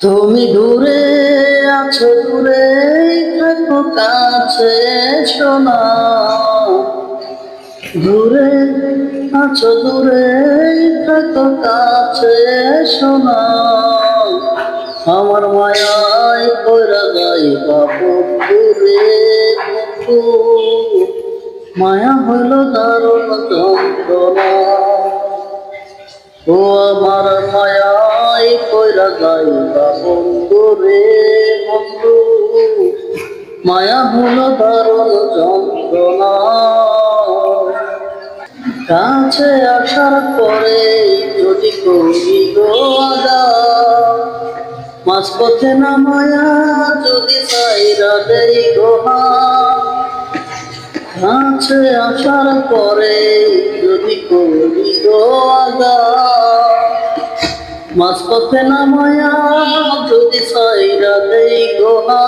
তুমি দূরে আছো, দূরে থাকো, কাছে শোনা। দূরে আছো, দূরে থাকো, কাছে শোনা। আমার মায়ায় পড়া যাই বাবু দূরে। মায়া হইল দারুণ যন্ত্রণা। ও আমার মায়ায় কইরা যাইবা বন্ধু রে বন্ধু, মায়া হলো দারুণ যন্ত্রণা। কাছে আসার পরে যদি করি গো আগা, মাঝপথে না মায়া যদি চাইরা দেই গোহা। কাছে আসার পরে যদি করি গো আগা, মাঝপথে না মায়া যদি চাইরা দেই গোহা।